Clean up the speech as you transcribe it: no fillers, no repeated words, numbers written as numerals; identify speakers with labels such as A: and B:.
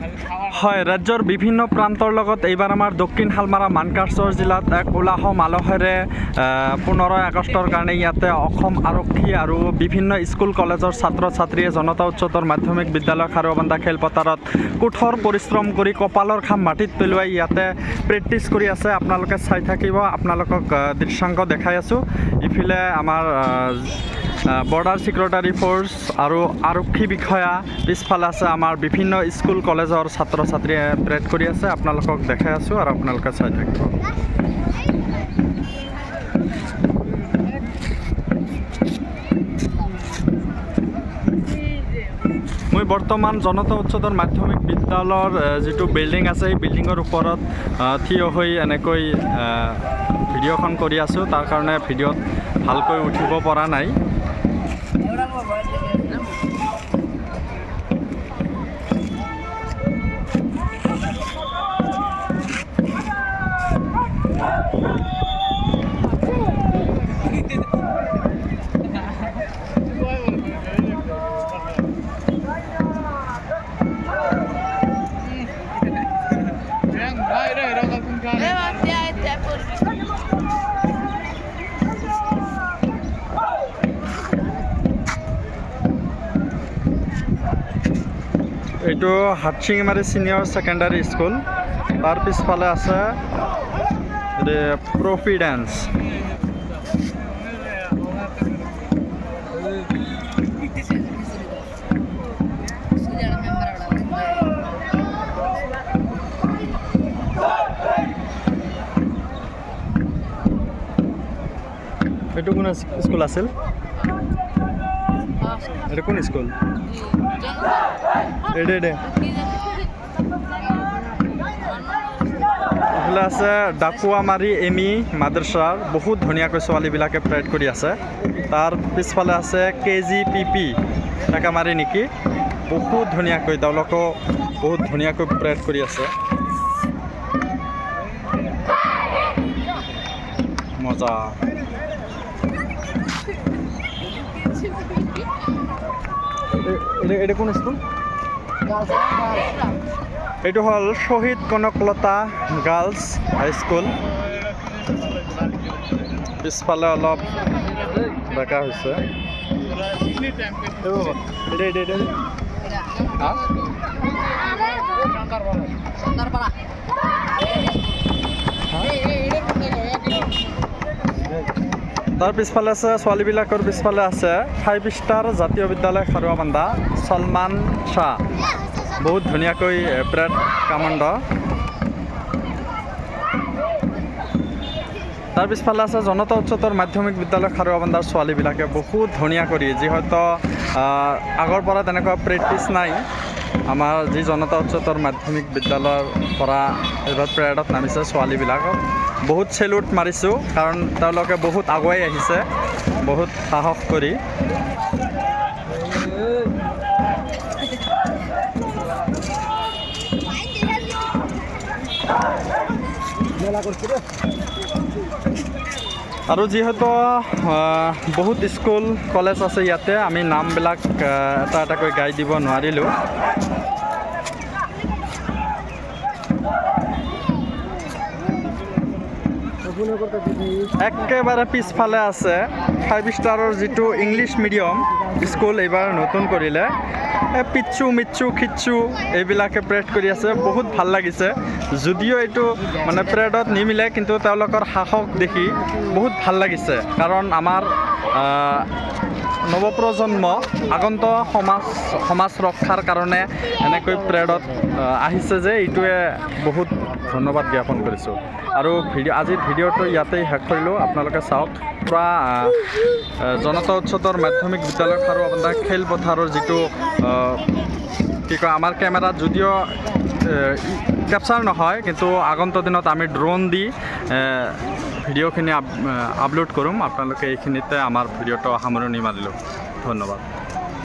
A: হয়, ৰাজ্যৰ বিভিন্ন প্ৰান্তৰ লগত এইবাৰ আমাৰ দক্ষিণ শালমাৰা মানকাছাৰ জিলাত এক উলাহ মালহেৰে 15 আগষ্টৰ কাৰণে ইয়াতে অসম আৰক্ষী আৰু বিভিন্ন স্কুল কলেজৰ ছাত্ৰ ছাত্ৰীয়ে জনতা উচ্চতৰ মাধ্যমিক বিদ্যালয় খাৰুৱাবান্ধা খেলপথাৰত কঠোৰ পৰিশ্ৰম কৰি কপালৰ খাম মাটিত পেলোৱাই ইয়াতে প্ৰেক্টিছ কৰি আছে। আপোনালোকে চাই থাকিব, আপোনালোকক দৃশ্যাংক দেখাই আছোঁ। ইফালে আমাৰ বৰ্ডাৰ ছিকিউৰিটি ফ'ৰ্চ আৰু আৰক্ষী বিষয়া, পিছফালে আছে আমাৰ বিভিন্ন স্কুল কলেজৰ ছাত্ৰ ছাত্ৰীয়ে পেৰেড কৰি আছে। আপোনালোকক দেখাই আছোঁ আৰু আপোনালোকে চাই থাকিব। মই বৰ্তমান জনতা উচ্চতৰ মাধ্যমিক বিদ্যালয়ৰ যিটো বিল্ডিং আছে, সেই বিল্ডিঙৰ ওপৰত থিয় হৈ এনেকৈ ভিডিঅ'খন কৰি আছোঁ। তাৰ কাৰণে ভিডিঅ'ত ভালকৈ উঠিব পৰা নাই। এইটো হাটশিঙিমাৰী ছিনিয়ৰ ছেকেণ্ডাৰী স্কুল। তাৰ পিছফালে আছে প্ৰভিডেন্স। এইটো কোন স্কুল আছিল? এটা কোন স্কুল? এডে এইফালে আছে ডাকুৱামাৰী এমি মাদ্ৰাছাৰ। বহুত ধুনীয়াকৈ ছোৱালীবিলাকে পেৰেড কৰি আছে। তাৰ পিছফালে আছে KGPP টেকামাৰী নেকি। বহুত ধুনীয়াকৈ তেওঁলোকেও বহুত ধুনীয়াকৈ পেৰেড কৰি আছে। মজা। এটা কোন স্কুল? এইটো হ'ল শ্বহীদ কনকলতা গাৰ্লছ হাইস্কুল। পিছফালে অলপ বেকা হৈছে। তাৰ পিছফালে আছে ছোৱালীবিলাকৰ পিছফালে আছে 5 ষ্টাৰ জাতীয় বিদ্যালয় খাৰুৱাবান্ধা সলমান শ্বাহ। বহুত ধুনীয়াকৈ পেৰেড কামাণ্ড। তাৰ পিছফালে আছে জনতা উচ্চতৰ মাধ্যমিক বিদ্যালয় খাৰুৱাবান্ধাৰ ছোৱালীবিলাকে বহুত ধুনীয়া কৰি, যিহেতু আগৰ পৰা তেনেকুৱা প্ৰেক্টিছ নাই। আমাৰ যি জনতা উচ্চতৰ মাধ্যমিক বিদ্যালয়ৰ পৰা এইবাৰ পেৰেডত নামিছে ছোৱালীবিলাকক বহুত চেলুট মাৰিছোঁ, কাৰণ তেওঁলোকে বহুত আগুৱাই আহিছে বহুত সাহস কৰি। আৰু যিহেতু বহুত স্কুল কলেজ আছে ইয়াতে, আমি নামবিলাক এটা এটাকৈ গাই দিব নোৱাৰিলোঁ। একেবাৰে পিছফালে আছে 5 ষ্টাৰৰ যিটো ইংলিছ মিডিয়াম স্কুল এইবাৰ নতুন কৰিলে। পিচ্ছু মিচ্ছু খিচ্ছু এইবিলাকে পেৰেড কৰি আছে। বহুত ভাল লাগিছে, যদিও এইটো মানে পেৰেডত নিমিলে, কিন্তু তেওঁলোকৰ সাহস দেখি বহুত ভাল লাগিছে। কাৰণ আমাৰ নৱপ্ৰজন্ম আগন্তুক সমাজ ৰক্ষাৰ কাৰণে এনেকৈ পেৰেডত আহিছে যে, এইটোৱে বহুত ধন্যবাদ জ্ঞাপন কৰিছোঁ। আৰু আজিৰ ভিডিঅ'টো ইয়াতেই শেষ কৰিলোঁ। আপোনালোকে চাওক, পুৰা জনতা উচ্চতৰ মাধ্যমিক বিদ্যালয় খাৰুৱাবান্ধা খেলপথাৰৰ যিটো কি কয়, আমাৰ কেমেৰাত যদিও কেপচাৰ নহয়, কিন্তু আগন্তুক দিনত আমি ড্ৰোন দি ভিডিঅ'খিনি আপলোড কৰিম। আপোনালোকে এইখিনিতে আমাৰ ভিডিঅ'টো সামৰণি মাৰিলোঁ। ধন্যবাদ।